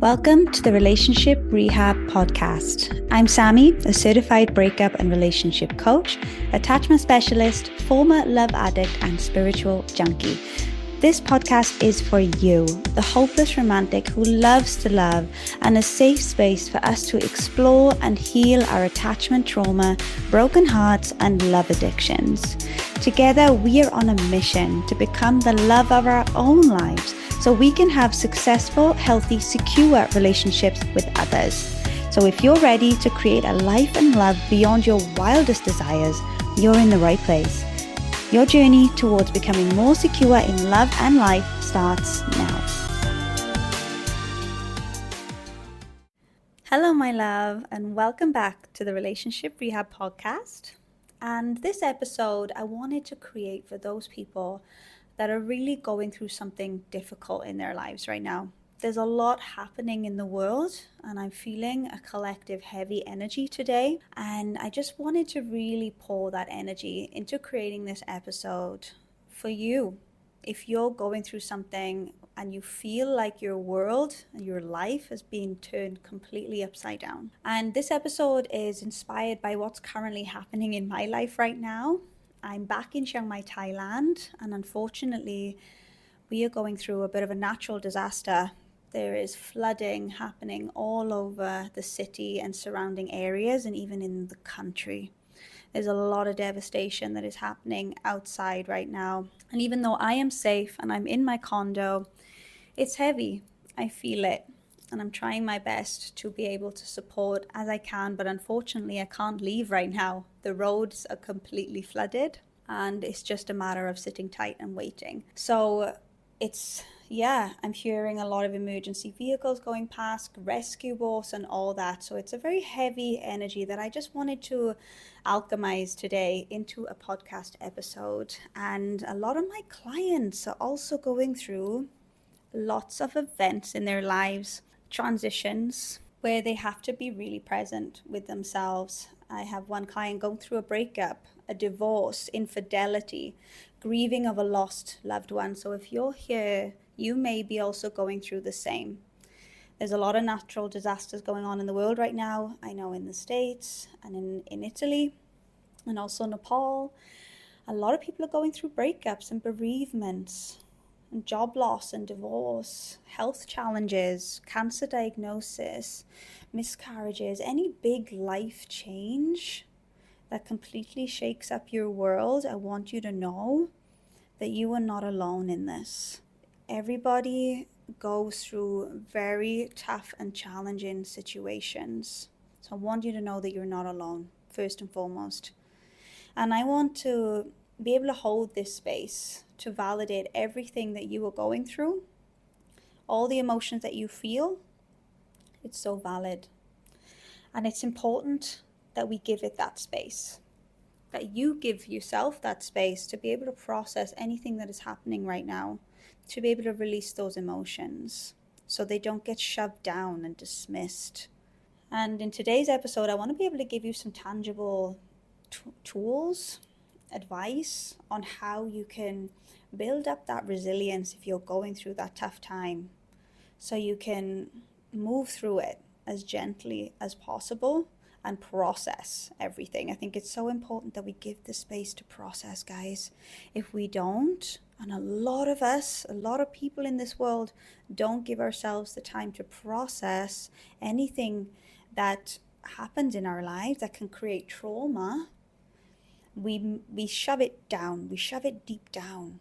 Welcome to the Relationship Rehab Podcast. I'm Sammy, a certified breakup and relationship coach, attachment specialist, former love addict, and spiritual junkie. This podcast is for you, the hopeless romantic who loves to love, and a safe space for us to explore and heal our attachment trauma, broken hearts, and love addictions. Together, we are on a mission to become the love of our own lives so we can have successful, healthy, secure relationships with others. So if you're ready to create a life and love beyond your wildest desires, you're in the right place. Your journey towards becoming more secure in love and life starts now. Hello, my love, and welcome back to the Relationship Rehab Podcast. And this episode, I wanted to create for those people that are really going through something difficult in their lives right now. There's a lot happening in the world, and I'm feeling a collective heavy energy today. And I just wanted to really pour that energy into creating this episode for you. If you're going through something and you feel like your world and your life has been turned completely upside down. And this episode is inspired by what's currently happening in my life right now. I'm back in Chiang Mai, Thailand, and unfortunately, we are going through a bit of a natural disaster. There is flooding happening all over the city and surrounding areas, and even in the country. There's a lot of devastation that is happening outside right now. And even though I am safe and I'm in my condo, it's heavy. I feel it. And I'm trying my best to be able to support as I can, but unfortunately I can't leave right now. The roads are completely flooded and it's just a matter of sitting tight and waiting. So I'm hearing a lot of emergency vehicles going past, rescue boats and all that. So it's a very heavy energy that I just wanted to alchemize today into a podcast episode. And a lot of my clients are also going through lots of events in their lives, transitions, where they have to be really present with themselves. I have one client going through a breakup, a divorce, infidelity, grieving of a lost loved one. So if you're here, you may be also going through the same. There's a lot of natural disasters going on in the world right now. I know in the States and in Italy and also Nepal. A lot of people are going through breakups and bereavements, and job loss and divorce, health challenges, cancer diagnosis, miscarriages, any big life change that completely shakes up your world. I want you to know that you are not alone in this. Everybody goes through very tough and challenging situations. So I want you to know that you're not alone, first and foremost. And I want to be able to hold this space to validate everything that you are going through, all the emotions that you feel. It's so valid. And it's important that we give it that space, that you give yourself that space to be able to process anything that is happening right now, to be able to release those emotions so they don't get shoved down and dismissed. And in today's episode, I want to be able to give you some tangible tools, advice on how you can build up that resilience if you're going through that tough time, so you can move through it as gently as possible and process everything. I think it's so important that we give the space to process, guys. If we don't, and a lot of people in this world don't give ourselves the time to process anything that happens in our lives that can create trauma, we shove it down, we shove it deep down,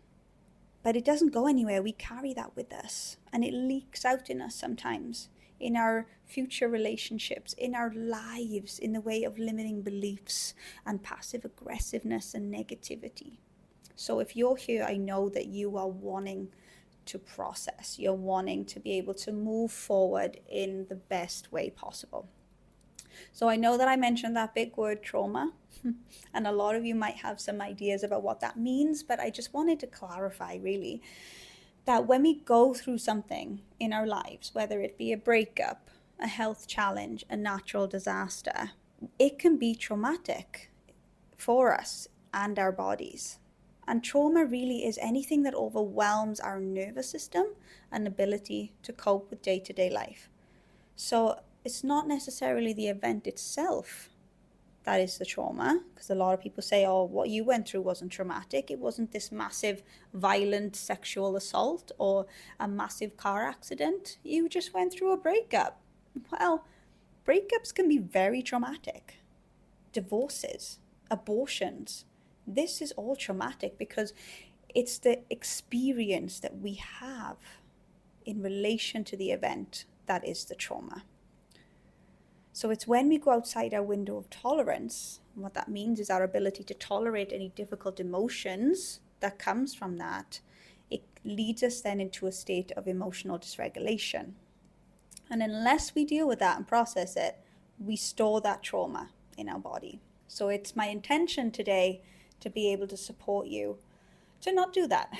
but it doesn't go anywhere. We carry that with us and it leaks out in us sometimes, in our future relationships, in our lives, in the way of limiting beliefs and passive aggressiveness and negativity. So if you're here, I know that you are wanting to process, you're wanting to be able to move forward in the best way possible. So I know that I mentioned that big word trauma, and a lot of you might have some ideas about what that means, but I just wanted to clarify really that when we go through something in our lives, whether it be a breakup, a health challenge, a natural disaster, it can be traumatic for us and our bodies. And trauma really is anything that overwhelms our nervous system and ability to cope with day-to-day life. So it's not necessarily the event itself that is the trauma, because a lot of people say, oh, what you went through wasn't traumatic. It wasn't this massive violent sexual assault or a massive car accident. You just went through a breakup. Well, breakups can be very traumatic. Divorces, abortions, this is all traumatic because it's the experience that we have in relation to the event that is the trauma. So it's when we go outside our window of tolerance, and what that means is our ability to tolerate any difficult emotions that comes from that, it leads us then into a state of emotional dysregulation. And unless we deal with that and process it, we store that trauma in our body. So it's my intention today to be able to support you to not do that,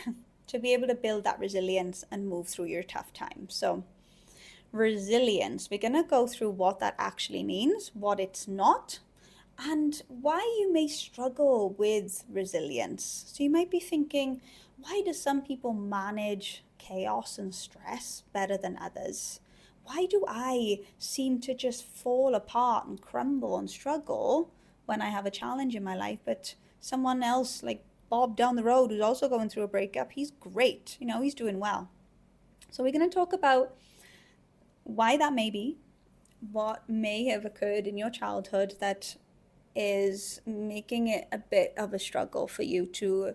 to be able to build that resilience and move through your tough times. So resilience, we're going to go through what that actually means, what it's not, and why you may struggle with resilience. So you might be thinking, why do some people manage chaos and stress better than others? Why do I seem to just fall apart and crumble and struggle when I have a challenge in my life, but someone else like Bob down the road who's also going through a breakup, he's great, he's doing well. So we're going to talk about why that may be, what may have occurred in your childhood that is making it a bit of a struggle for you to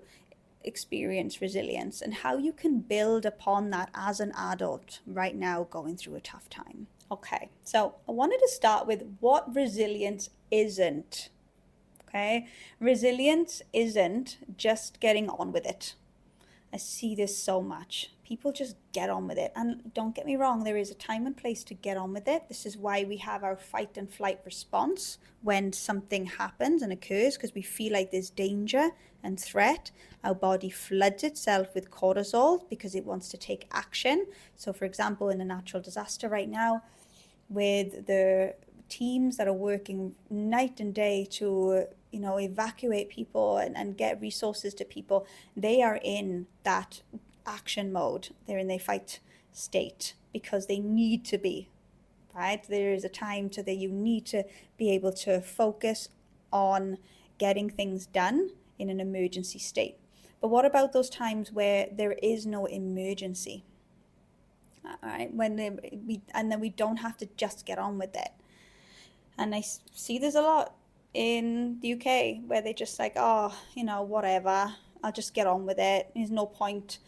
experience resilience, and how you can build upon that as an adult right now going through a tough time. Okay, so I wanted to start with what resilience isn't. Okay, resilience isn't just getting on with it. I see this so much. People just get on with it. And don't get me wrong, there is a time and place to get on with it. This is why we have our fight and flight response when something happens and occurs, because we feel like there's danger and threat. Our body floods itself with cortisol because it wants to take action. So for example, in a natural disaster right now, with the teams that are working night and day to evacuate people and get resources to people, they are in that action mode. They're in their fight state because they need to be, right? There is a time to that you need to be able to focus on getting things done in an emergency state. But what about those times where there is no emergency? All right, then we don't have to just get on with it. And I see there's a lot in the UK where they just like, oh, whatever, I'll just get on with it. There's no point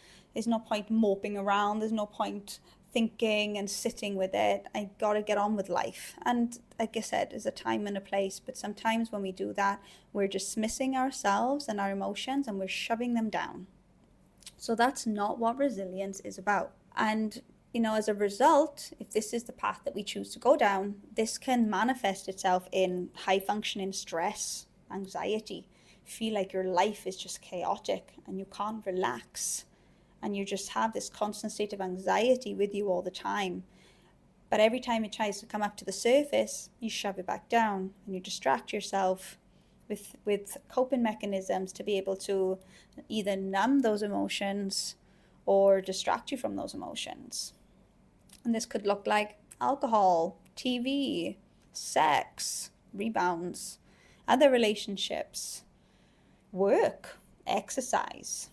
moping around. There's no point thinking and sitting with it. I got to get on with life. And like I said, there's a time and a place. But sometimes when we do that, we're dismissing ourselves and our emotions and we're shoving them down. So that's not what resilience is about. And as a result, if this is the path that we choose to go down, this can manifest itself in high functioning stress, anxiety, feel like your life is just chaotic and you can't relax. And you just have this constant state of anxiety with you all the time. But every time it tries to come up to the surface, you shove it back down and you distract yourself with coping mechanisms to be able to either numb those emotions or distract you from those emotions. And this could look like alcohol, TV, sex, rebounds, other relationships, work, exercise.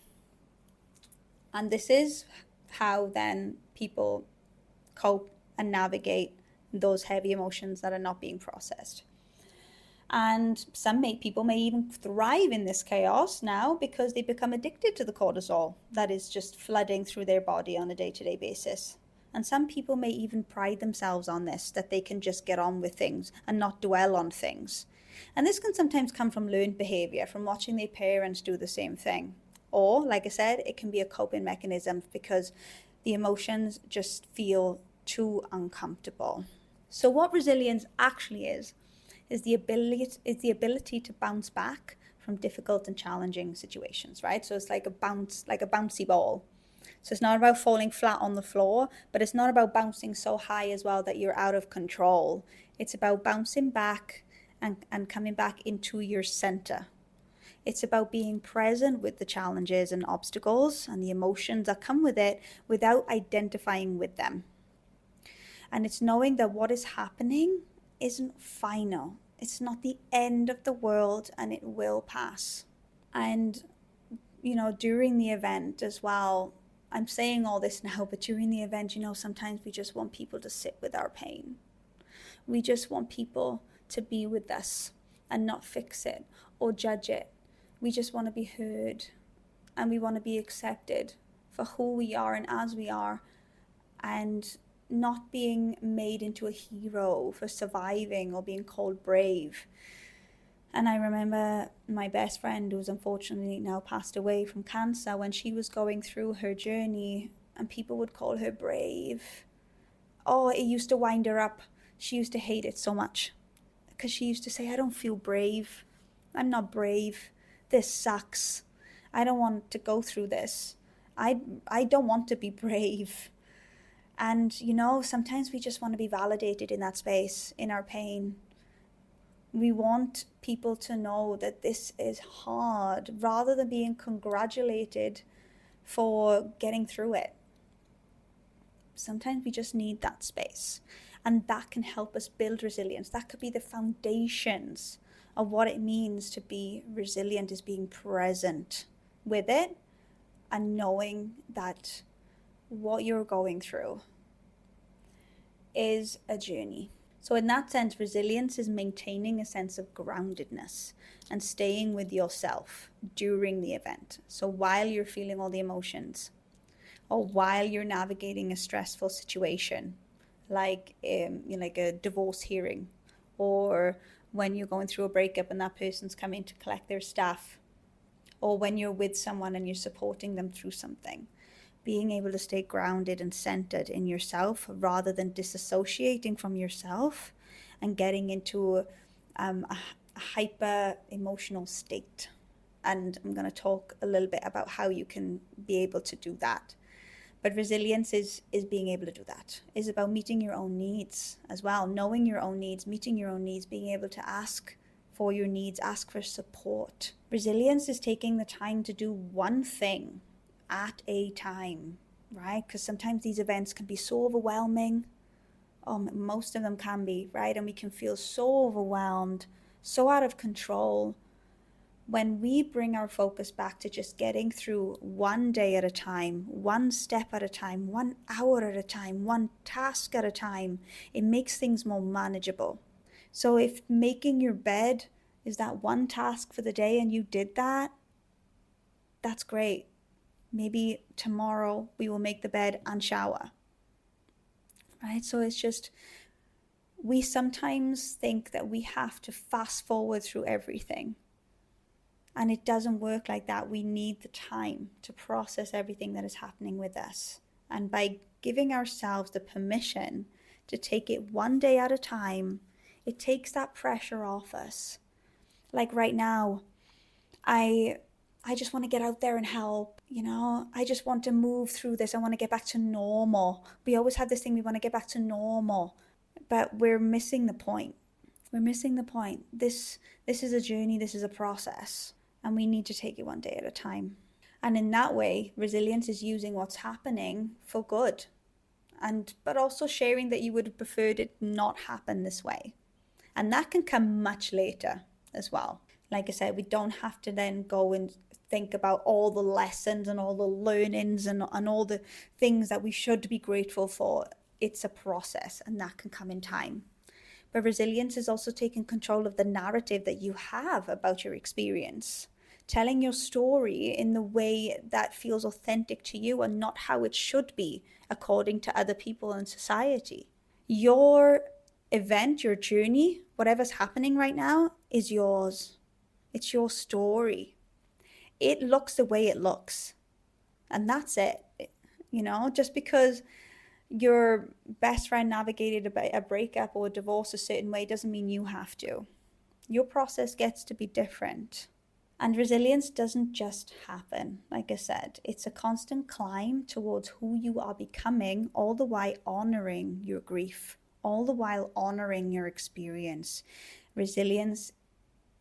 And this is how then people cope and navigate those heavy emotions that are not being processed. And people may even thrive in this chaos now because they become addicted to the cortisol that is just flooding through their body on a day-to-day basis. And some people may even pride themselves on this, that they can just get on with things and not dwell on things. And this can sometimes come from learned behavior, from watching their parents do the same thing. Or, like I said, it can be a coping mechanism because the emotions just feel too uncomfortable. So what resilience actually is the ability to bounce back from difficult and challenging situations, right? So it's like a bouncy ball. So it's not about falling flat on the floor, but it's not about bouncing so high as well that you're out of control. It's about bouncing back and coming back into your center. It's about being present with the challenges and obstacles and the emotions that come with it without identifying with them. And it's knowing that what is happening isn't final. It's not the end of the world, and it will pass. And, during the event as well, I'm saying all this now, but during the event, sometimes we just want people to sit with our pain. We just want people to be with us and not fix it or judge it. We just want to be heard, and we want to be accepted for who we are and as we are, and not being made into a hero for surviving or being called brave. And I remember my best friend, who's unfortunately now passed away from cancer, when she was going through her journey and people would call her brave. Oh, it used to wind her up. She used to hate it so much because she used to say, I don't feel brave. I'm not brave. This sucks. I don't want to go through this. I don't want to be brave. And, sometimes we just want to be validated in that space, in our pain. We want people to know that this is hard rather than being congratulated for getting through it. Sometimes we just need that space, and that can help us build resilience. That could be the foundations of what it means to be resilient, is being present with it and knowing that what you're going through is a journey. So in that sense, resilience is maintaining a sense of groundedness and staying with yourself during the event. So while you're feeling all the emotions, or while you're navigating a stressful situation, like a divorce hearing, or when you're going through a breakup and that person's coming to collect their stuff, or when you're with someone and you're supporting them through something. Being able to stay grounded and centered in yourself rather than disassociating from yourself and getting into a hyper emotional state. And I'm going to talk a little bit about how you can be able to do that. But resilience is being able to do that. It's about meeting your own needs as well, knowing your own needs, meeting your own needs, being able to ask for your needs, ask for support. Resilience is taking the time to do one thing at a time, right? Because sometimes these events can be so overwhelming. Most of them can be, right? And we can feel so overwhelmed, so out of control. When we bring our focus back to just getting through one day at a time, one step at a time, 1 hour at a time, one task at a time, it makes things more manageable. So if making your bed is that one task for the day and you did that, that's great. Maybe tomorrow we will make the bed and shower, right? So it's just, we sometimes think that we have to fast forward through everything. And it doesn't work like that. We need the time to process everything that is happening with us. And by giving ourselves the permission to take it one day at a time, it takes that pressure off us. Like right now, I just want to get out there and help, I just want to move through this. I want to get back to normal. We always have this thing, we want to get back to normal, but we're missing the point. We're missing the point. This is a journey, this is a process, and we need to take it one day at a time. And in that way, resilience is using what's happening for good, but also sharing that you would have preferred it not happen this way. And that can come much later as well. Like I said, we don't have to then go and think about all the lessons and all the learnings and all the things that we should be grateful for. It's a process, and that can come in time. But resilience is also taking control of the narrative that you have about your experience, telling your story in the way that feels authentic to you and not how it should be according to other people in society. Your event, your journey, whatever's happening right now is yours. It's your story. It looks the way it looks. And that's it. Just because your best friend navigated a breakup or a divorce a certain way doesn't mean you have to. Your process gets to be different. And resilience doesn't just happen. Like I said, it's a constant climb towards who you are becoming, all the while honoring your grief, all the while honoring your experience. Resilience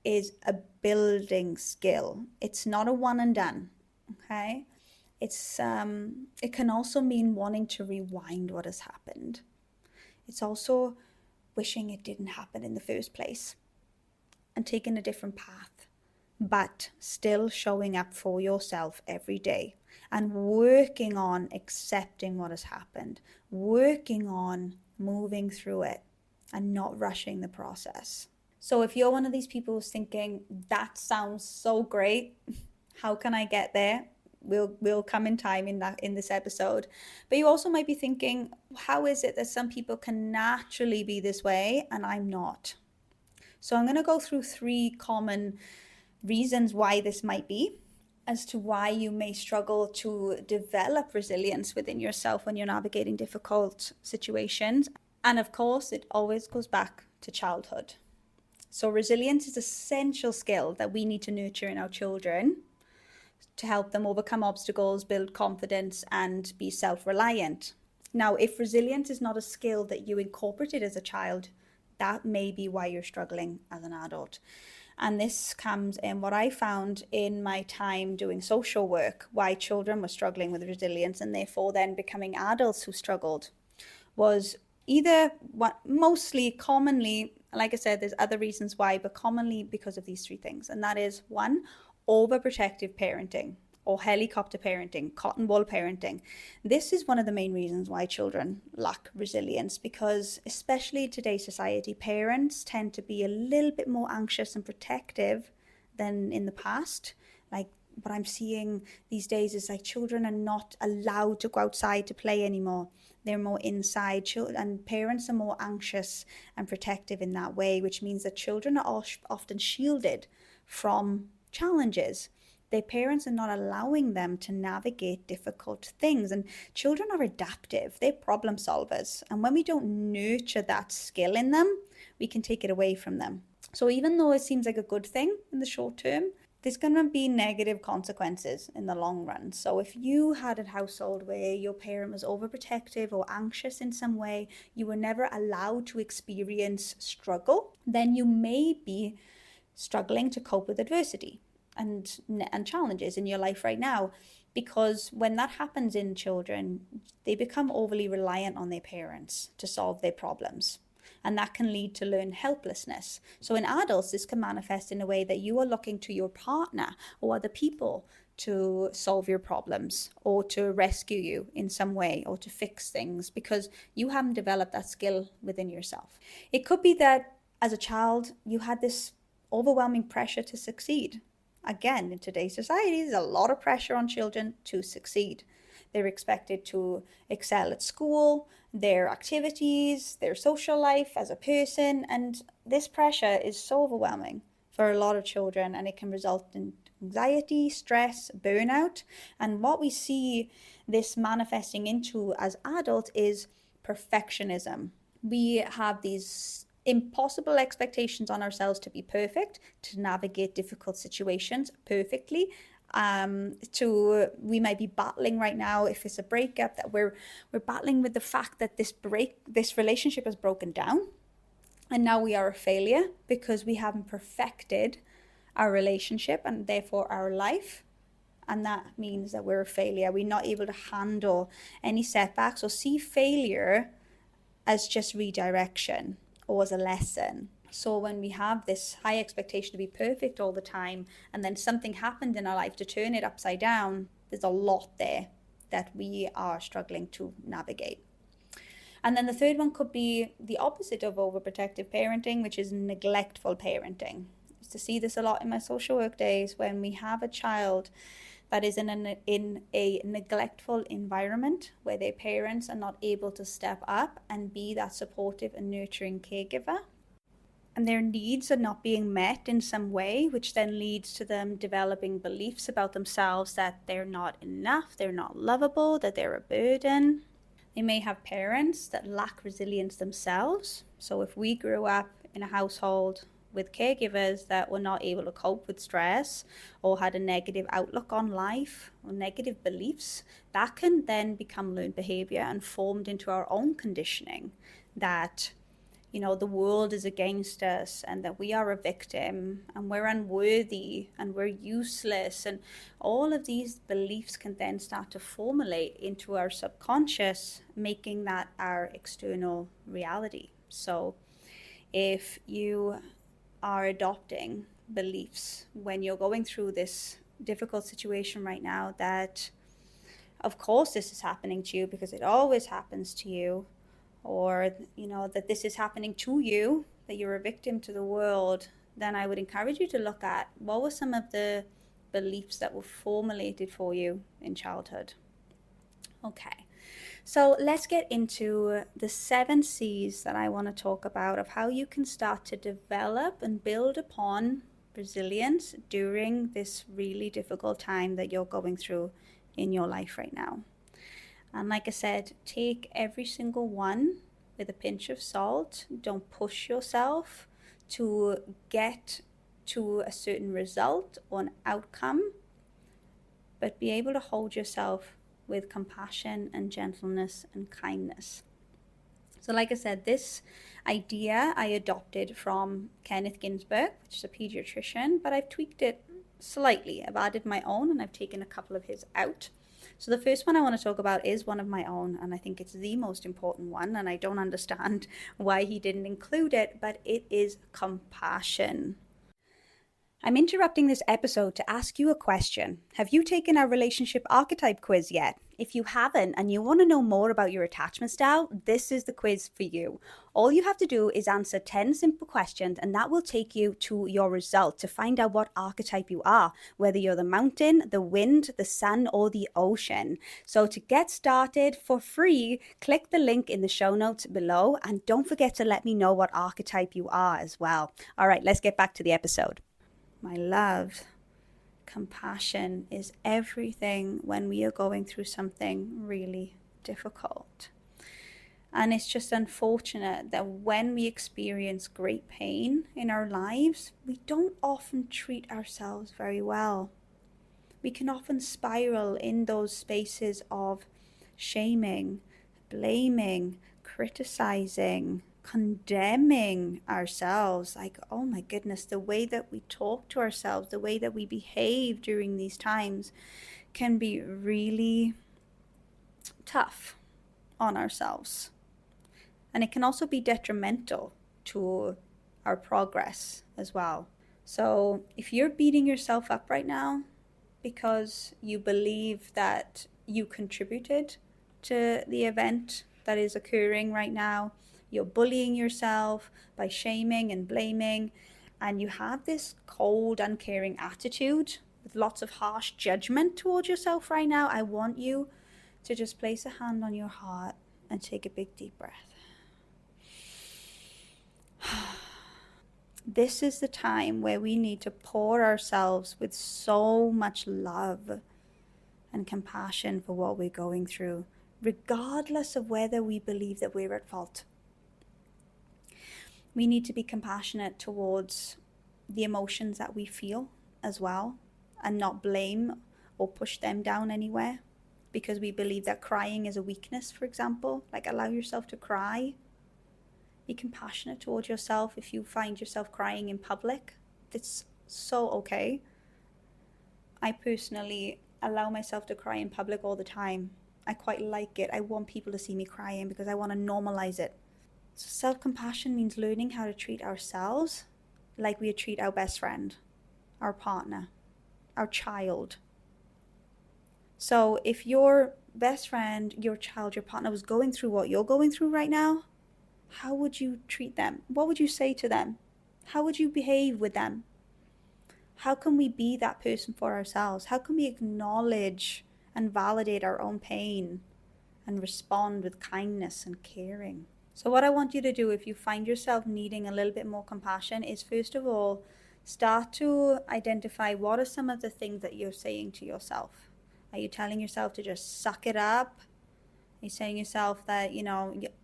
is a building skill. It's not a one and done, okay? It can also mean wanting to rewind what has happened. It's also wishing it didn't happen in the first place and taking a different path, but still showing up for yourself every day and working on accepting what has happened, working on moving through it and not rushing the process. So if you're one of these people who's thinking, that sounds so great, how can I get there? We'll come in time in this episode. But you also might be thinking, how is it that some people can naturally be this way and I'm not? So I'm going to go through 3 common reasons why this might be, as to why you may struggle to develop resilience within yourself when you're navigating difficult situations. And of course, it always goes back to childhood. So resilience is an essential skill that we need to nurture in our children to help them overcome obstacles, build confidence, and be self-reliant. Now, if resilience is not a skill that you incorporated as a child, that may be why you're struggling as an adult. And this comes in what I found in my time doing social work, why children were struggling with resilience and therefore then becoming adults who struggled, was either mostly commonly, like I said, there's other reasons why, but commonly because of these 3 things. And that is 1, overprotective parenting or helicopter parenting, cotton wool parenting. This is one of the main reasons why children lack resilience, because especially in today's society, parents tend to be a little bit more anxious and protective than in the past. Like what I'm seeing these days is like children are not allowed to go outside to play anymore. They're more inside, and parents are more anxious and protective in that way, which means that children are often shielded from challenges. Their parents are not allowing them to navigate difficult things. And children are adaptive, they're problem solvers. And when we don't nurture that skill in them, we can take it away from them. So even though it seems like a good thing in the short term, there's going to be negative consequences in the long run. So if you had a household where your parent was overprotective or anxious in some way, you were never allowed to experience struggle, then you may be struggling to cope with adversity and challenges in your life right now. Because when that happens in children, they become overly reliant on their parents to solve their problems. And that can lead to learned helplessness. So in adults, this can manifest in a way that you are looking to your partner or other people to solve your problems or to rescue you in some way or to fix things, because you haven't developed that skill within yourself. It could be that as a child, you had this overwhelming pressure to succeed. Again, in today's society, there's a lot of pressure on children to succeed. They're expected to excel at school, their activities, their social life as a person, and this pressure is so overwhelming for a lot of children, and it can result in anxiety, stress, burnout. And what we see this manifesting into as adults is perfectionism. We have these impossible expectations on ourselves to be perfect, to navigate difficult situations perfectly. We might be battling right now, if it's a breakup, that we're battling with the fact that this relationship has broken down, and now we are a failure because we haven't perfected our relationship and therefore our life. And that means that we're a failure. We're not able to handle any setbacks or see failure as just redirection or as a lesson. So when we have this high expectation to be perfect all the time, and then something happened in our life to turn it upside down, there's a lot there that we are struggling to navigate. And then the 3rd one could be the opposite of overprotective parenting, which is neglectful parenting. I used to see this a lot in my social work days, when we have a child that is in a neglectful environment where their parents are not able to step up and be that supportive and nurturing caregiver. And their needs are not being met in some way, which then leads to them developing beliefs about themselves that they're not enough, they're not lovable, that they're a burden. They may have parents that lack resilience themselves. So if we grew up in a household with caregivers that were not able to cope with stress or had a negative outlook on life or negative beliefs, that can then become learned behavior and formed into our own conditioning, that the world is against us and that we are a victim and we're unworthy and we're useless. And all of these beliefs can then start to formulate into our subconscious, making that our external reality. So if you are adopting beliefs when you're going through this difficult situation right now, that of course this is happening to you because it always happens to you, or that this is happening to you, that you're a victim to the world, then I would encourage you to look at what were some of the beliefs that were formulated for you in childhood. Okay, so let's get into the 7 C's that I want to talk about of how you can start to develop and build upon resilience during this really difficult time that you're going through in your life right now. And like I said, take every single one with a pinch of salt. Don't push yourself to get to a certain result or an outcome, but be able to hold yourself with compassion and gentleness and kindness. So like I said, this idea I adopted from Kenneth Ginsberg, which is a pediatrician, but I've tweaked it slightly. I've added my own and I've taken a couple of his out. So the first one I want to talk about is one of my own, and I think it's the most important one, and I don't understand why he didn't include it, but it is compassion. I'm interrupting this episode to ask you a question. Have you taken our relationship archetype quiz yet? If you haven't and you want to know more about your attachment style, this is the quiz for you. All you have to do is answer 10 simple questions, and that will take you to your result to find out what archetype you are, whether you're the mountain, the wind, the sun, or the ocean. So to get started for free, click the link in the show notes below, and don't forget to let me know what archetype you are as well. All right, let's get back to the episode. My love, compassion is everything when we are going through something really difficult. And it's just unfortunate that when we experience great pain in our lives, we don't often treat ourselves very well. We can often spiral in those spaces of shaming, blaming, criticizing, condemning ourselves. Like, oh my goodness, the way that we talk to ourselves, the way that we behave during these times can be really tough on ourselves. And it can also be detrimental to our progress as well. So if you're beating yourself up right now because you believe that you contributed to the event that is occurring right now, you're bullying yourself by shaming and blaming, and you have this cold, uncaring attitude with lots of harsh judgment towards yourself right now, I want you to just place a hand on your heart and take a big deep breath. This is the time where we need to pour ourselves with so much love and compassion for what we're going through, regardless of whether we believe that we're at fault. We need to be compassionate towards the emotions that we feel as well, and not blame or push them down anywhere because we believe that crying is a weakness, for example. Like, allow yourself to cry. Be compassionate towards yourself if you find yourself crying in public. It's so okay. I personally allow myself to cry in public all the time. I quite like it. I want people to see me crying because I want to normalize it. So self-compassion means learning how to treat ourselves like we treat our best friend, our partner, our child. So if your best friend, your child, your partner was going through what you're going through right now, how would you treat them? What would you say to them? How would you behave with them? How can we be that person for ourselves? How can we acknowledge and validate our own pain and respond with kindness and caring? So what I want you to do if you find yourself needing a little bit more compassion is, first of all, start to identify what are some of the things that you're saying to yourself. Are you telling yourself to just suck it up? Are you saying yourself that, you're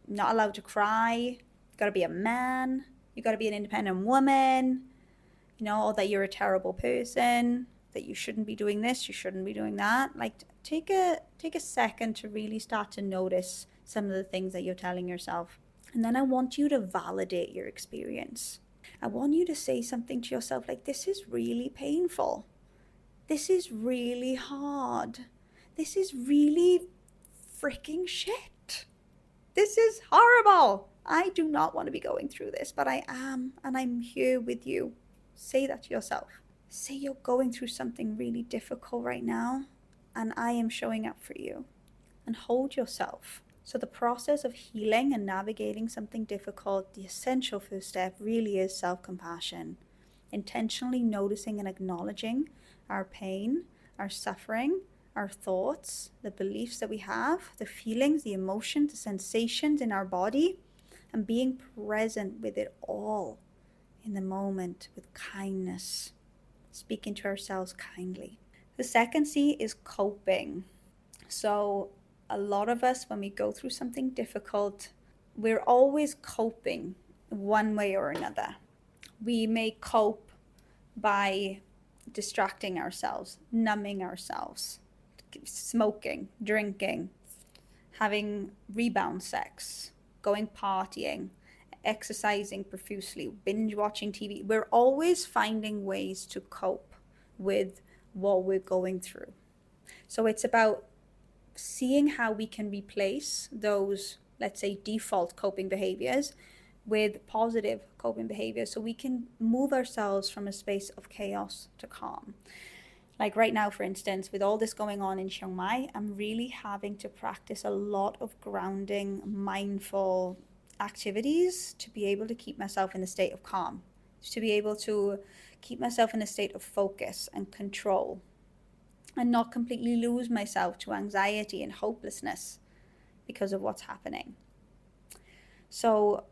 not allowed to cry? You got to be a man. You got to be an independent woman. Or that you're a terrible person, that you shouldn't be doing this, you shouldn't be doing that. Like, take a second to really start to notice some of the things that you're telling yourself. And then I want you to validate your experience. I want you to say something to yourself like, this is really painful. This is really hard. This is really freaking shit. This is horrible. I do not want to be going through this, but I am, and I'm here with you. Say that to yourself. Say you're going through something really difficult right now, and I am showing up for you. And hold yourself. So the process of healing and navigating something difficult, the essential first step really is self-compassion. Intentionally noticing and acknowledging our pain, our suffering, our thoughts, the beliefs that we have, the feelings, the emotions, the sensations in our body, and being present with it all in the moment with kindness, speaking to ourselves kindly. The second C is coping. So a lot of us, when we go through something difficult, we're always coping one way or another. We may cope by distracting ourselves, numbing ourselves, smoking, drinking, having rebound sex, going partying, exercising profusely, binge watching TV. We're always finding ways to cope with what we're going through. So it's about seeing how we can replace those, let's say, default coping behaviors with positive coping behaviors so we can move ourselves from a space of chaos to calm. Like right now, for instance, with all this going on in Chiang Mai, I'm really having to practice a lot of grounding, mindful activities to be able to keep myself in a state of calm, to be able to keep myself in a state of focus and control, and not completely lose myself to anxiety and hopelessness because of what's happening. So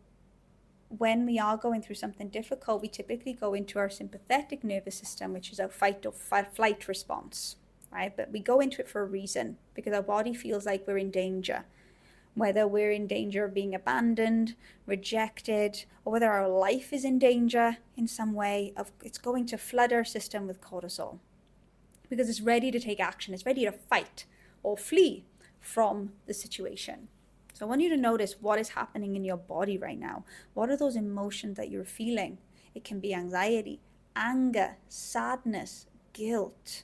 when we are going through something difficult, we typically go into our sympathetic nervous system, which is our fight or flight response, right? But we go into it for a reason, because our body feels like we're in danger, whether we're in danger of being abandoned, rejected, or whether our life is in danger in some way. It's going to flood our system with cortisol, because it's ready to take action. It's ready to fight or flee from the situation. So I want you to notice what is happening in your body right now. What are those emotions that you're feeling? It can be anxiety, anger, sadness, guilt.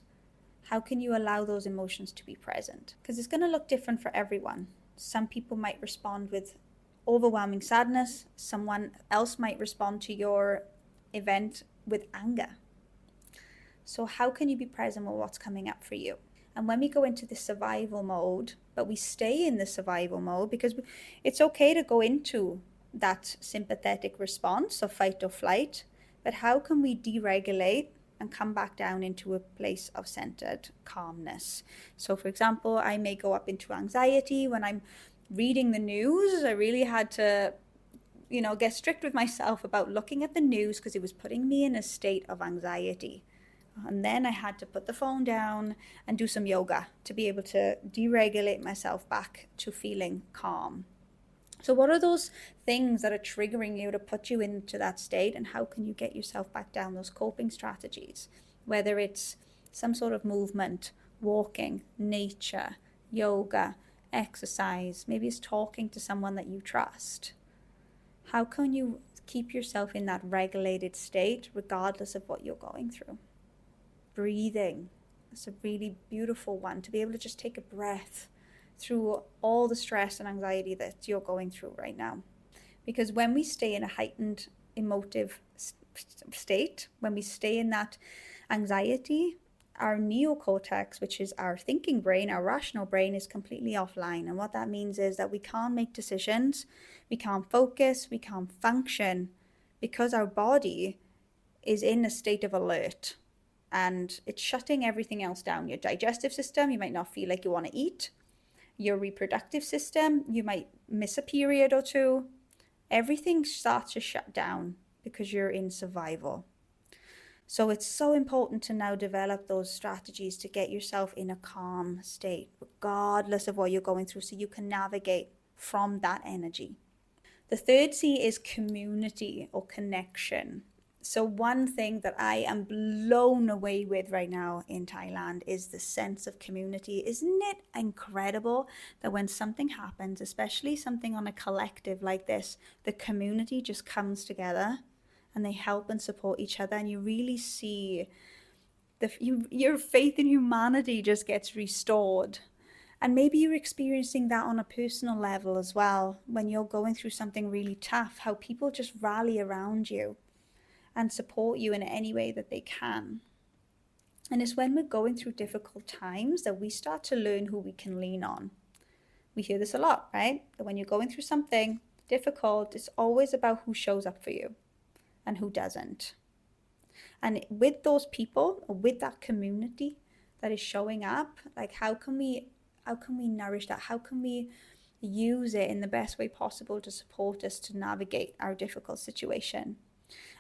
How can you allow those emotions to be present? Because it's going to look different for everyone. Some people might respond with overwhelming sadness. Someone else might respond to your event with anger. So how can you be present with what's coming up for you? And when we go into the survival mode, but we stay in the survival mode, because it's okay to go into that sympathetic response of fight or flight, but how can we deregulate and come back down into a place of centered calmness? So for example, I may go up into anxiety when I'm reading the news. I really had to get strict with myself about looking at the news because it was putting me in a state of anxiety. And then I had to put the phone down and do some yoga to be able to deregulate myself back to feeling calm. So what are those things that are triggering you to put you into that state, and how can you get yourself back down? Those coping strategies, whether it's some sort of movement, walking, nature, yoga, exercise, maybe it's talking to someone that you trust. How can you keep yourself in that regulated state regardless of what you're going through? Breathing. It's a really beautiful one, to be able to just take a breath through all the stress and anxiety that you're going through right now. Because when we stay in a heightened emotive state, when we stay in that anxiety, our neocortex, which is our thinking brain, our rational brain, is completely offline. And what that means is that we can't make decisions, we can't focus, we can't function, because our body is in a state of alert. And it's shutting everything else down. Your digestive system, you might not feel like you want to eat. Your reproductive system, you might miss a period or two. Everything starts to shut down because you're in survival. So it's so important to now develop those strategies to get yourself in a calm state, regardless of what you're going through, so you can navigate from that energy. The third C is community or connection. So one thing that I am blown away with right now in Thailand is the sense of community. Isn't it incredible that when something happens, especially something on a collective like this, the community just comes together and they help and support each other, and you really see your faith in humanity just gets restored. And maybe you're experiencing that on a personal level as well when you're going through something really tough, how people just rally around you and support you in any way that they can. And it's when we're going through difficult times that we start to learn who we can lean on. We hear this a lot, right? That when you're going through something difficult, it's always about who shows up for you and who doesn't. And with those people, or with that community that is showing up, like how can we nourish that? How can we use it in the best way possible to support us to navigate our difficult situation?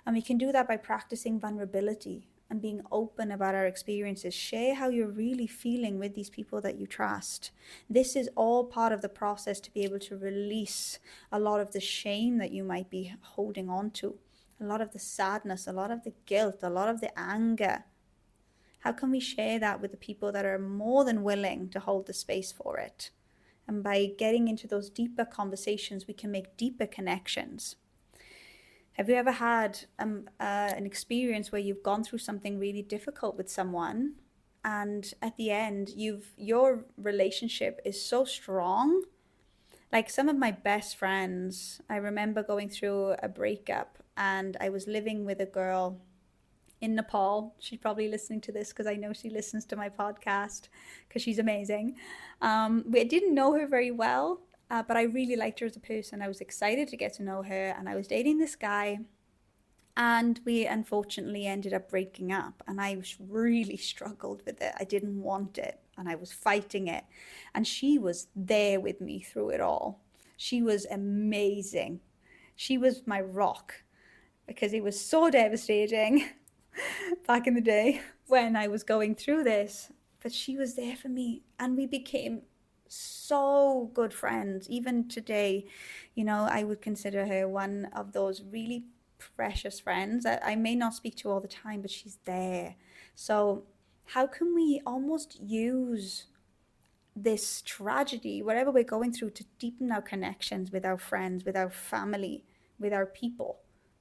And we can do that by practicing vulnerability and being open about our experiences. Share how you're really feeling with these people that you trust. This is all part of the process to be able to release a lot of the shame that you might be holding on to, a lot of the sadness, a lot of the guilt, a lot of the anger. How can we share that with the people that are more than willing to hold the space for it? And by getting into those deeper conversations, we can make deeper connections. Have you ever had an experience where you've gone through something really difficult with someone, and at the end, your relationship is so strong? Like some of my best friends, I remember going through a breakup, and I was living with a girl in Nepal. She's probably listening to this because I know she listens to my podcast because she's amazing. We didn't know her very well, but I really liked her as a person. I was excited to get to know her, and I was dating this guy, and we unfortunately ended up breaking up, and I really struggled with it. I didn't want it, and I was fighting it, and she was there with me through it all. She was amazing. She was my rock because it was so devastating back in the day when I was going through this, but she was there for me, and we became so good friends. Even today, I would consider her one of those really precious friends that I may not speak to all the time, but she's there. So how can we almost use this tragedy, whatever we're going through, to deepen our connections with our friends, with our family, with our people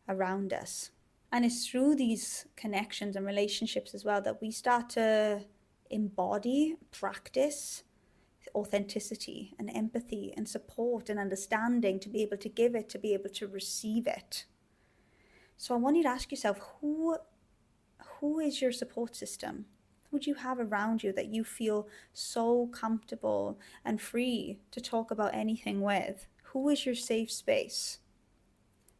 around us? And it's through these connections and relationships as well that we start to embody, practice authenticity and empathy and support and understanding, to be able to give it, to be able to receive it. So I want you to ask yourself, who is your support system? Who do you have around you that you feel so comfortable and free to talk about anything with? Who is your safe space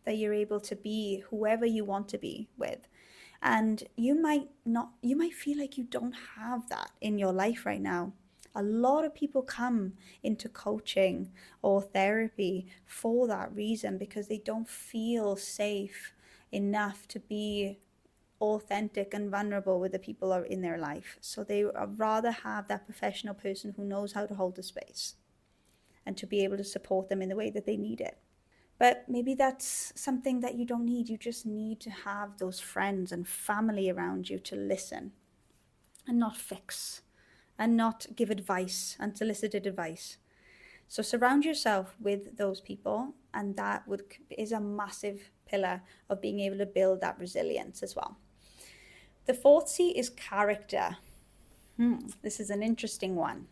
that you're able to be whoever you want to be with? And you might feel like you don't have that in your life right now. A lot of people come into coaching or therapy for that reason, because they don't feel safe enough to be authentic and vulnerable with the people are in their life. So they rather have that professional person who knows how to hold the space and to be able to support them in the way that they need it. But maybe that's something that you don't need. You just need to have those friends and family around you to listen and not fix and not give advice, unsolicited advice. So surround yourself with those people, and that is a massive pillar of being able to build that resilience as well. The fourth C is character. This is an interesting one.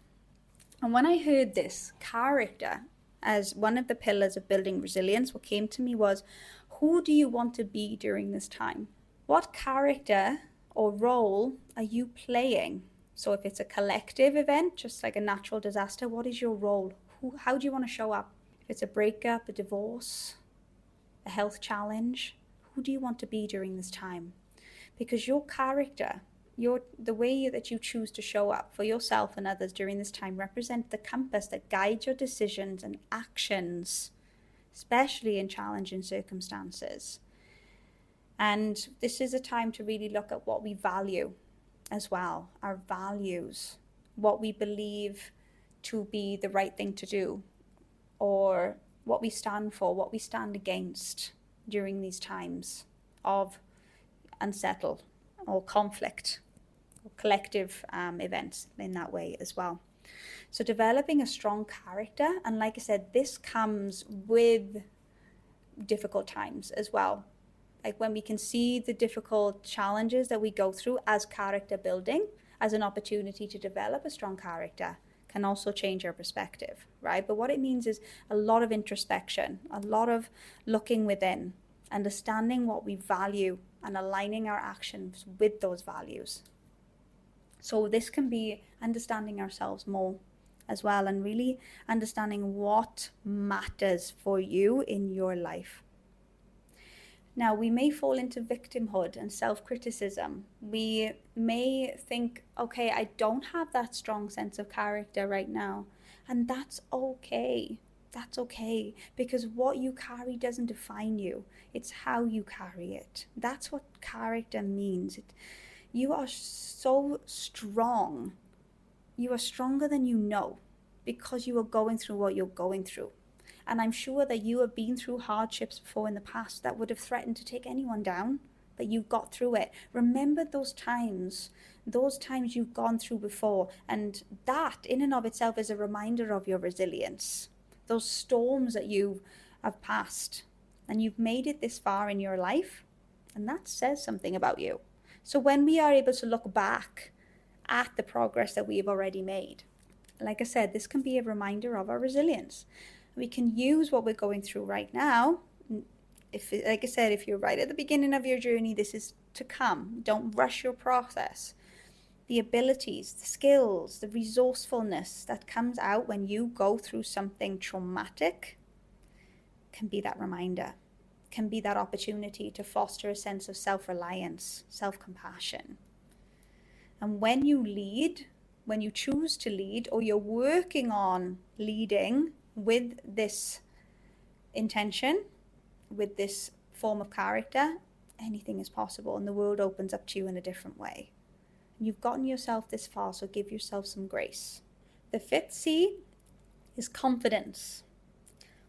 And when I heard this, character, as one of the pillars of building resilience, what came to me was, who do you want to be during this time? What character or role are you playing? So if it's a collective event, just like a natural disaster, what is your role? How do you want to show up? If it's a breakup, a divorce, a health challenge, who do you want to be during this time? Because your character, the way that you choose to show up for yourself and others during this time, represent the compass that guides your decisions and actions, especially in challenging circumstances. And this is a time to really look at what we value as well, our values, what we believe to be the right thing to do, or what we stand for, what we stand against during these times of unsettle or conflict or collective events in that way as well. So developing a strong character, and like I said, this comes with difficult times as well. Like when we can see the difficult challenges that we go through as character building, as an opportunity to develop a strong character, can also change our perspective, right? But what it means is a lot of introspection, a lot of looking within, understanding what we value and aligning our actions with those values. So this can be understanding ourselves more as well, and really understanding what matters for you in your life. Now, we may fall into victimhood and self-criticism. We may think, okay, I don't have that strong sense of character right now. And that's okay. That's okay. Because what you carry doesn't define you. It's how you carry it. That's what character means. You are so strong. You are stronger than you know, because you are going through what you're going through. And I'm sure that you have been through hardships before in the past that would have threatened to take anyone down, but you got through it. Remember those times you've gone through before. And that in and of itself is a reminder of your resilience. Those storms that you have passed, and you've made it this far in your life, and that says something about you. So when we are able to look back at the progress that we have already made, like I said, this can be a reminder of our resilience. We can use what we're going through right now. Like I said, if you're right at the beginning of your journey, this is to come. Don't rush your process. The abilities, the skills, the resourcefulness that comes out when you go through something traumatic can be that reminder, can be that opportunity to foster a sense of self-reliance, self-compassion. And when you lead, when you choose to lead, or you're working on leading with this intention, with this form of character, anything is possible, and the world opens up to you in a different way. And you've gotten yourself this far, so give yourself some grace. The fifth C is confidence.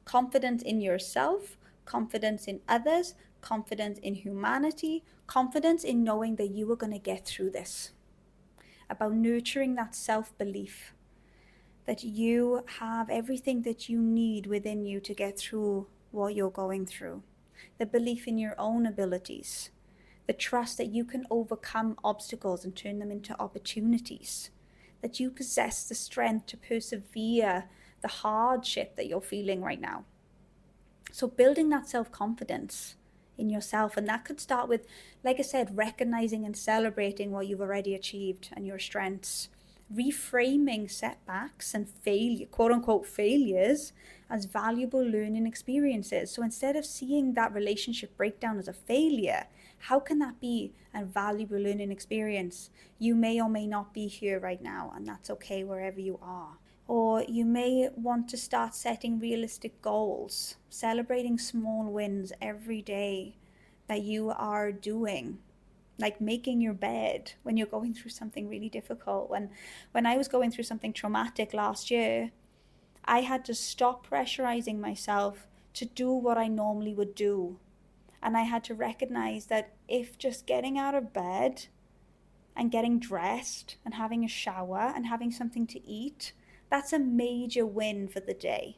Confidence in yourself, confidence in others, confidence in humanity, confidence in knowing that you are going to get through this. About nurturing that self-belief, that you have everything that you need within you to get through what you're going through. The belief in your own abilities, the trust that you can overcome obstacles and turn them into opportunities, that you possess the strength to persevere the hardship that you're feeling right now. So building that self-confidence in yourself, and that could start with, like I said, recognizing and celebrating what you've already achieved and your strengths, reframing setbacks and quote unquote failures as valuable learning experiences. So instead of seeing that relationship breakdown as a failure, how can that be a valuable learning experience? You may or may not be here right now, and that's okay wherever you are. Or you may want to start setting realistic goals, celebrating small wins every day that you are doing. Like making your bed when you're going through something really difficult. When I was going through something traumatic last year, I had to stop pressurizing myself to do what I normally would do. And I had to recognize that if just getting out of bed and getting dressed and having a shower and having something to eat, that's a major win for the day.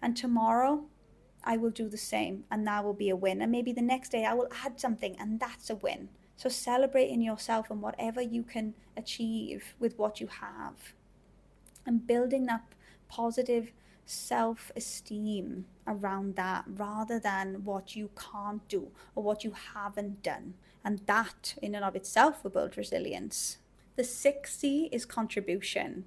And tomorrow I will do the same, and that will be a win. And maybe the next day I will add something, and that's a win. So celebrating yourself and whatever you can achieve with what you have, and building that positive self-esteem around that, rather than what you can't do or what you haven't done. And that in and of itself will build resilience. The sixth C is contribution.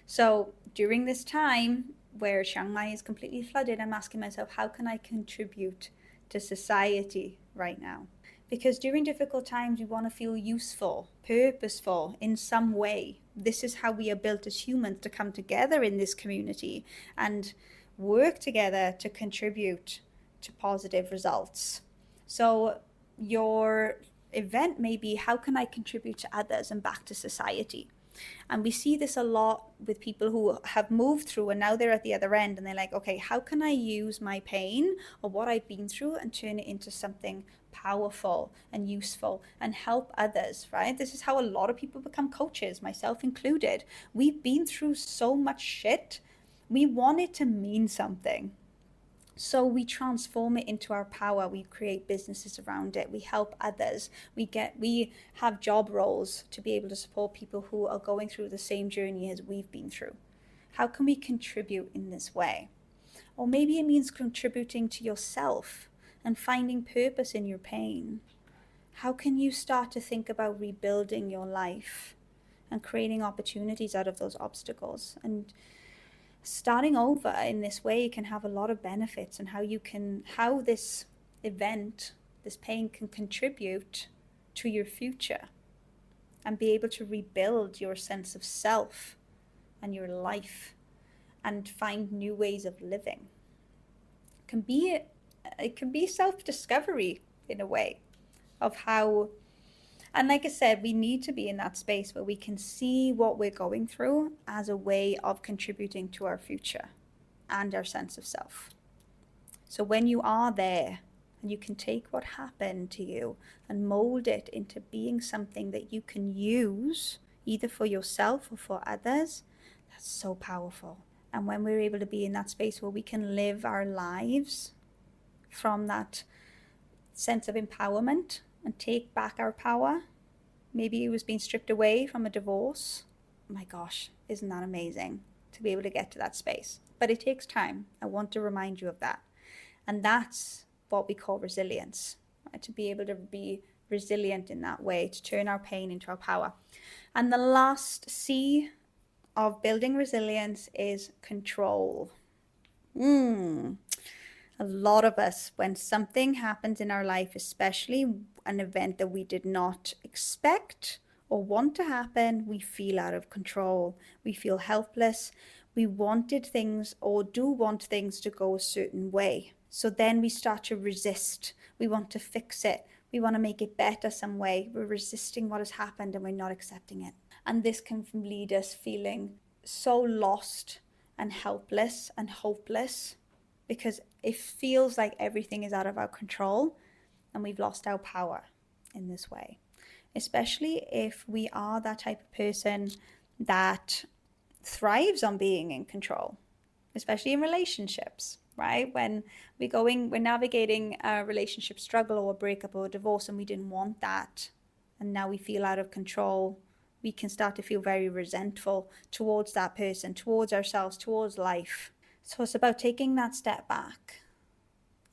So during this time where Chiang Mai is completely flooded, I'm asking myself, how can I contribute to society right now? Because during difficult times, we want to feel useful, purposeful in some way. This is how we are built as humans, to come together in this community and work together to contribute to positive results. So your event may be, how can I contribute to others and back to society? And we see this a lot with people who have moved through and now they're at the other end and they're like, okay, how can I use my pain or what I've been through and turn it into something powerful and useful and help others, right? This is how a lot of people become coaches, myself included. We've been through so much shit. We want it to mean something. So we transform it into our power. We create businesses around it. We help others. We have job roles to be able to support people who are going through the same journey as we've been through. How can we contribute in this way? Or maybe it means contributing to yourself and finding purpose in your pain. How can you start to think about rebuilding your life and creating opportunities out of those obstacles? And starting over in this way can have a lot of benefits, and how this event, this pain, can contribute to your future and be able to rebuild your sense of self and your life and find new ways of living. It can be self-discovery in a way of how. And like I said, we need to be in that space where we can see what we're going through as a way of contributing to our future and our sense of self. So when you are there and you can take what happened to you and mold it into being something that you can use either for yourself or for others, that's so powerful. And when we're able to be in that space where we can live our lives from that sense of empowerment and take back our power. Maybe it was being stripped away from a divorce. Oh my gosh, isn't that amazing to be able to get to that space? But it takes time. I want to remind you of that. And that's what we call resilience, right? To be able to be resilient in that way, to turn our pain into our power. And the last C of building resilience is control. A lot of us, when something happens in our life, especially an event that we did not expect or want to happen, we feel out of control. We feel helpless. We wanted things or do want things to go a certain way. So then we start to resist. We want to fix it. We want to make it better some way. We're resisting what has happened and we're not accepting it. And this can lead us feeling so lost and helpless and hopeless, because it feels like everything is out of our control and we've lost our power in this way. Especially if we are that type of person that thrives on being in control, especially in relationships, right? When we're navigating a relationship struggle or a breakup or a divorce and we didn't want that, and now we feel out of control, we can start to feel very resentful towards that person, towards ourselves, towards life. So it's about taking that step back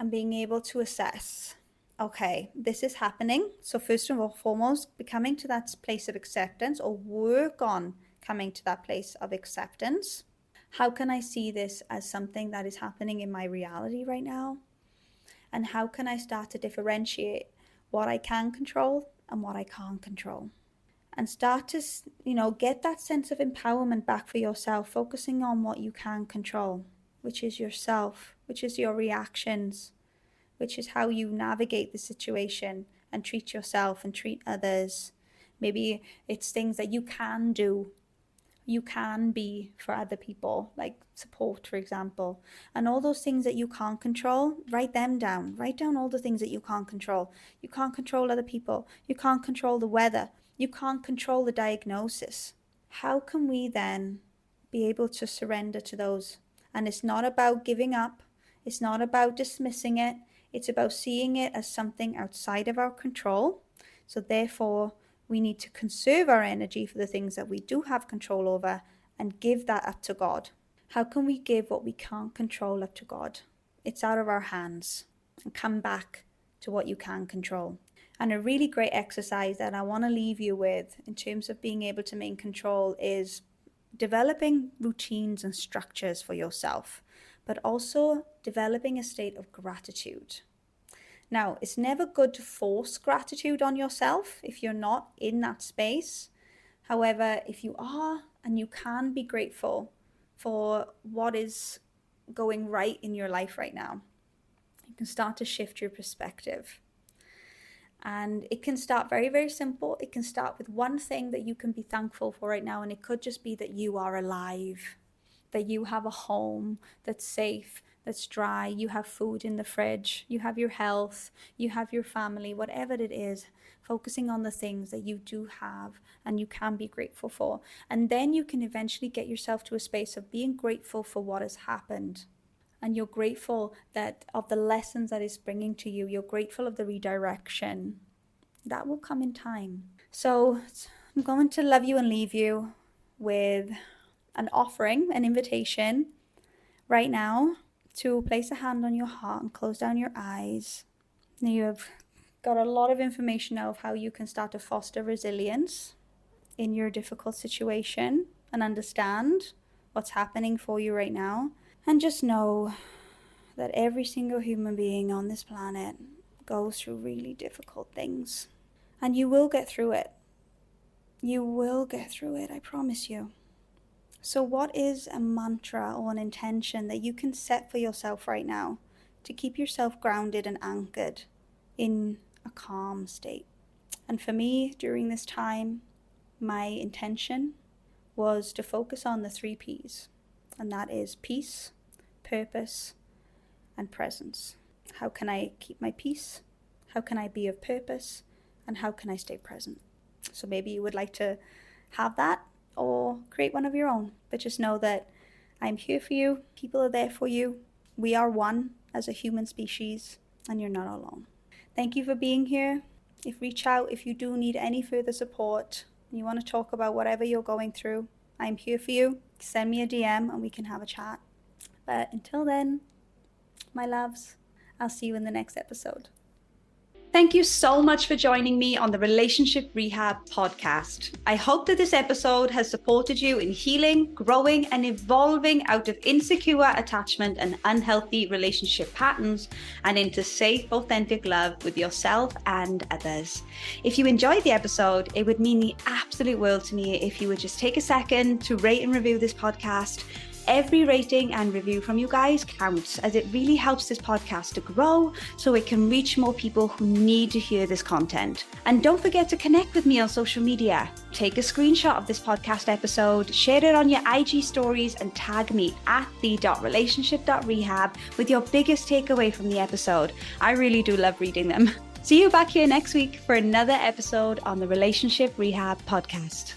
and being able to assess, okay, this is happening. So first of all, foremost, becoming to that place of acceptance, or work on coming to that place of acceptance. How can I see this as something that is happening in my reality right now? And how can I start to differentiate what I can control and what I can't control? And start to, get that sense of empowerment back for yourself, focusing on what you can control, which is yourself, which is your reactions, which is how you navigate the situation and treat yourself and treat others. Maybe it's things that you can do. You can be for other people, like support, for example. And all those things that you can't control, write them down. Write down all the things that you can't control. You can't control other people. You can't control the weather. You can't control the diagnosis. How can we then be able to surrender to those? And it's not about giving up. It's not about dismissing it. It's about seeing it as something outside of our control. So therefore, we need to conserve our energy for the things that we do have control over and give that up to God. How can we give what we can't control up to God? It's out of our hands. And come back to what you can control. And a really great exercise that I want to leave you with in terms of being able to maintain control is developing routines and structures for yourself, but also developing a state of gratitude. Now, it's never good to force gratitude on yourself if you're not in that space. However, if you are and you can be grateful for what is going right in your life right now, you can start to shift your perspective. And it can start very, very simple. It can start with one thing that you can be thankful for right now. And it could just be that you are alive, that you have a home that's safe, that's dry, you have food in the fridge, you have your health, you have your family, whatever it is, focusing on the things that you do have and you can be grateful for. And then you can eventually get yourself to a space of being grateful for what has happened. And you're grateful that of the lessons that it's bringing to you. You're grateful of the redirection. That will come in time. So I'm going to love you and leave you with an offering, an invitation right now to place a hand on your heart and close down your eyes. Now you have got a lot of information now of how you can start to foster resilience in your difficult situation and understand what's happening for you right now. And just know that every single human being on this planet goes through really difficult things. And you will get through it. You will get through it, I promise you. So what is a mantra or an intention that you can set for yourself right now to keep yourself grounded and anchored in a calm state? And for me, during this time, my intention was to focus on the 3 P's. And that is peace, purpose, and presence. How can I keep my peace? How can I be of purpose? And how can I stay present? So maybe you would like to have that or create one of your own. But just know that I'm here for you. People are there for you. We are one as a human species, and you're not alone. Thank you for being here. Reach out if you do need any further support and you want to talk about whatever you're going through. I'm here for you. Send me a DM and we can have a chat. But until then, my loves, I'll see you in the next episode. Thank you so much for joining me on the Relationship Rehab podcast. I hope that this episode has supported you in healing, growing, and evolving out of insecure attachment and unhealthy relationship patterns and into safe, authentic love with yourself and others. If you enjoyed the episode, it would mean the absolute world to me if you would just take a second to rate and review this podcast. Every rating and review from you guys counts, as it really helps this podcast to grow so it can reach more people who need to hear this content. And don't forget to connect with me on social media. Take a screenshot of this podcast episode, share it on your IG stories, and tag me at the.relationship.rehab with your biggest takeaway from the episode. I really do love reading them. See you back here next week for another episode on the Relationship Rehab podcast.